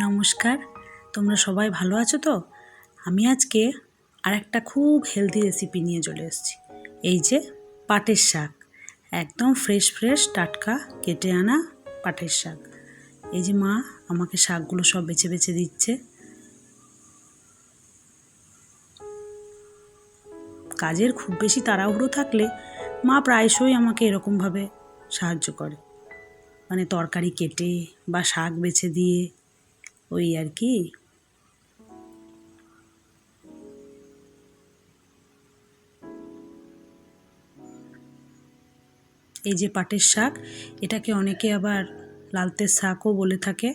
নমস্কার, তোমরা সবাই ভালো আছো তো? আমি আজকে আরেকটা খুব হেলদি রেসিপি নিয়ে চলে এসেছি। এই যে পাটের শাক, একদম ফ্রেশ ফ্রেশ টাটকা কেটে আনা পাটের শাক। এই যে মা আমাকে শাকগুলো সব বেছে বেছে দিচ্ছে। কাজের খুব বেশি তাড়াহুড়ো থাকলে মা প্রায়শই আমাকে এরকমভাবে সাহায্য করে, মানে তরকারি কেটে বা শাক বেছে দিয়ে, ওই আর কি। এই যে পাটের শাক, এটাকে অনেকে আবার লালতের শাকও বলে থাকে।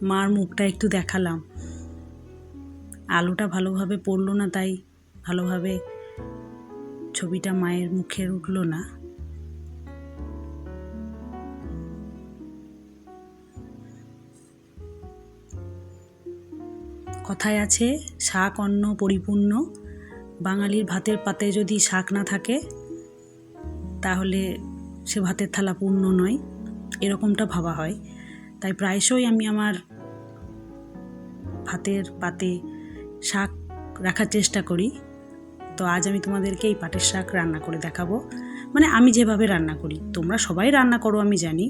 মার মুখটা একটু দেখালাম, আলোটা ভালোভাবে পড়লো না, তাই ভালোভাবে ছবিটা মায়ের মুখের উঠলো না। কথায় আছে, শাক অন্ন পরিপূর্ণ। বাঙালির ভাতের পাতে যদি শাক না থাকে তাহলে সে ভাতের থালা পূর্ণ নয়, এরকমটা ভাবা হয়। তাই প্রায়শই আমি আমার ভাতের পাতে শাক রাখার চেষ্টা করি। তো আজ আমি তোমাদেরকে এই পাটের শাক রান্না করে দেখাবো, মানে আমি যেভাবে রান্না করি। তোমরা সবাই রান্না করো আমি জানি,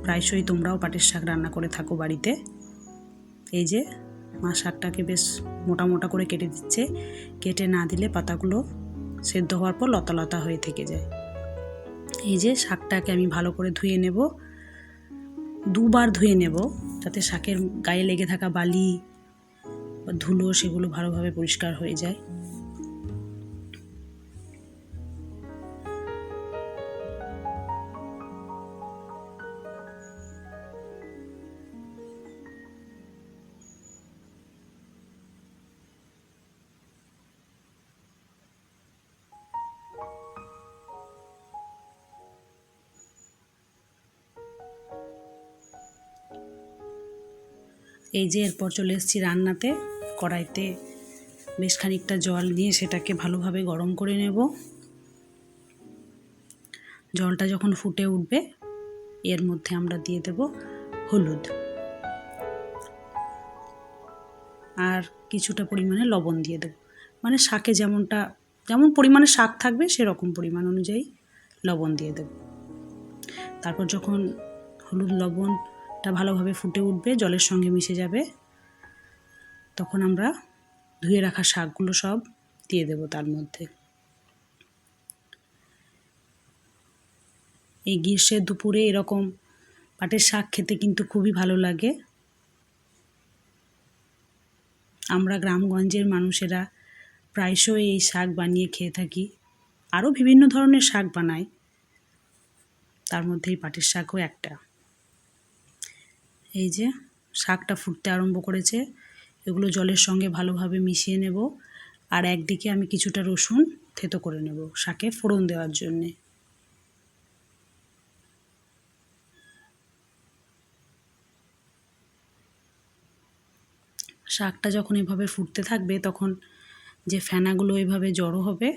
প্রায়শই তোমরাও পাটের শাক রান্না করে থাকো বাড়িতে। এই যে মা শাকটাকে বেশ মোটা মোটা করে কেটে দিচ্ছে। কেটে না দিলে পাতাগুলো সেদ্ধ হওয়ার পর লতা লতা হয়ে থেকে যায়। এই যে শাকটাকে আমি ভালো করে ধুয়ে নেব, দুবার ধুয়ে নেব, যাতে শাকের গায়ে লেগে থাকা বালি বা ধুলো সেগুলো ভালোভাবে পরিষ্কার হয়ে যায়। এই যে এরপর চলে এসেছি রান্নাতে। কড়াইতে বেশ খানিকটা জল নিয়ে সেটাকে ভালোভাবে গরম করে নেব। জলটা যখন ফুটে উঠবে এর মধ্যে আমরা দিয়ে দেব হলুদ আর কিছুটা পরিমাণে লবণ দিয়ে দেব। মানে শাকে যেমন পরিমাণে শাক থাকবে সেরকম পরিমাণ অনুযায়ী লবণ দিয়ে দেব। তারপর যখন হলুদ লবণটা ভালোভাবে ফুটে উঠবে, জলের সঙ্গে মিশে যাবে, তখন আমরা ধুয়ে রাখা শাকগুলো সব দিয়ে দেব তার মধ্যে। এই গ্রীষ্মের দুপুরে এরকম পাটের শাক খেতে কিন্তু খুবই ভালো লাগে। আমরা গ্রামগঞ্জের মানুষেরা প্রায়শই এই শাক বানিয়ে খেয়ে থাকি। আরও বিভিন্ন ধরনের শাক বানাই, তার মধ্যে এই পাটের শাকও একটা। এই যে শাকটা ফুটতে আরম্ভ করেছে, এগুলো জলের সঙ্গে ভালোভাবে মিশিয়ে নেব। আর একদিকে আমি কিছুটা রসুন থেতো করে নেব শাকে ফোড়ন দেওয়ার জন্যে। শাকটা যখন এভাবে ফুটতে থাকবে তখন যে ফেনাগুলো এভাবে জড়ো হবে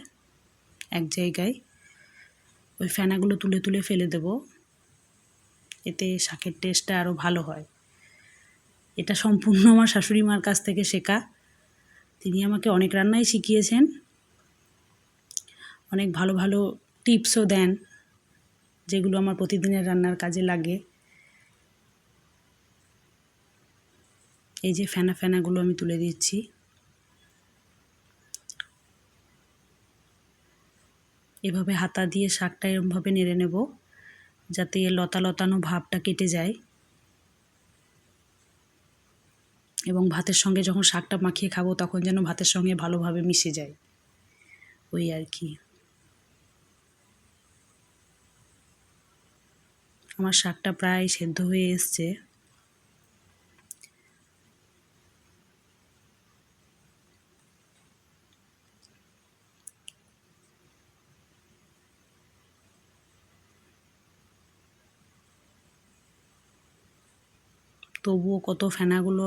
এক জায়গায়, ওই ফেনাগুলো তুলে তুলে ফেলে দেব। এতে শাকের টেস্টটা আরও ভালো হয়। এটা সম্পূর্ণ আমার শাশুড়ি মার কাছ থেকে শেখা। তিনি আমাকে অনেক রান্নাই শিখিয়েছেন, অনেক ভালো ভালো টিপসও দেন, যেগুলো আমার প্রতিদিনের রান্নার কাজে লাগে। এই যে ফেনাগুলো আমি তুলে দিচ্ছি। এভাবে হাতা দিয়ে শাকটা এরমভাবে নেড়ে নেব, যাতে লতা লতানো ভাবটা কেটে যায়, এবং ভাতের সঙ্গে যখন শাকটা মাখিয়ে খাবো তখন যেন ভাতের সঙ্গে ভালোভাবে মিশে যায়, ওই আর কি। আমার শাকটা প্রায় সেদ্ধ হয়ে এসছে। তবুও কত ফেনাগুলো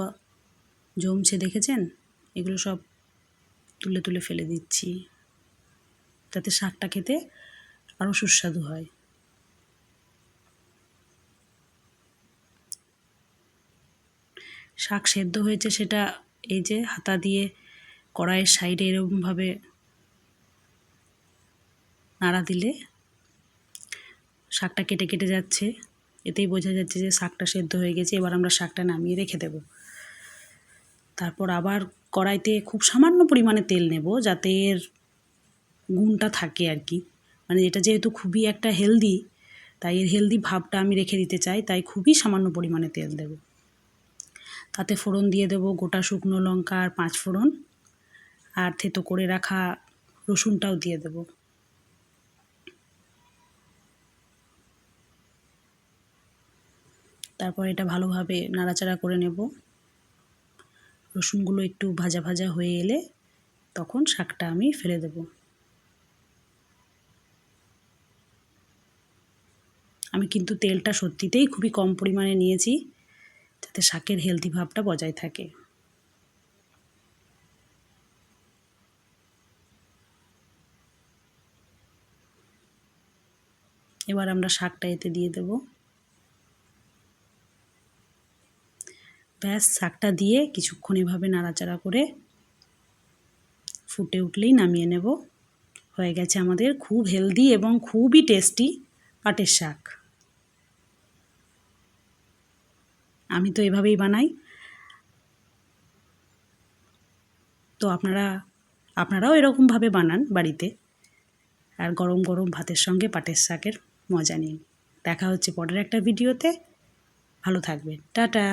জমছে দেখেছেন? এগুলো সব তুলে তুলে ফেলে দিচ্ছি, যাতে শাকটা খেতে আরও সুস্বাদু হয়। শাক সেদ্ধ হয়েছে সেটা এই যে হাতা দিয়ে কড়াইয়ের সাইডে এরকমভাবে নাড়া দিলে শাকটা কেটে কেটে যাচ্ছে, এতেই বোঝা যাচ্ছে যে শাকটা সেদ্ধ হয়ে গেছে। এবার আমরা শাকটা নামিয়ে রেখে দেব। তারপর আবার কড়াইতে খুব সামান্য পরিমাণে তেল নেব, যাতে এর গুণটা থাকে আর কি। মানে এটা যেহেতু খুবই একটা হেলদি, তাই এর হেলদি ভাবটা আমি রেখে দিতে চাই, তাই খুবই সামান্য পরিমাণে তেল দেব। তাতে ফোড়ন দিয়ে দেব গোটা শুকনো লঙ্কা আর 5 ফোড়ন, আর থেতো করে রাখা রসুনটাও দিয়ে দেব। তারপর এটা ভালোভাবে নাড়াচাড়া করে নেব। রসুনগুলো একটু ভাজা ভাজা হয়ে এলে তখন শাকটা আমি ফেলে দেব। আমি কিন্তু তেলটা সত্যিতেই খুবই কম পরিমাণে নিয়েছি, যাতে শাকের হেলদি ভাবটা বজায় থাকে। এবার আমরা শাকটা এতে দিয়ে দেব। ব্যাস, শাকটা দিয়ে কিছুক্ষণ এভাবে নাড়াচাড়া করে ফুটে উঠলেই নামিয়ে নেব। হয়ে গেছে আমাদের খুব হেলদি এবং খুবই টেস্টি পাটের শাক। আমি তো এভাবেই বানাই। তো আপনারাও এরকমভাবে বানান বাড়িতে, আর গরম গরম ভাতের সঙ্গে পাটের শাকের মজা নিন। দেখা হচ্ছে পরের একটা ভিডিওতে। ভালো থাকবেন। টাটা।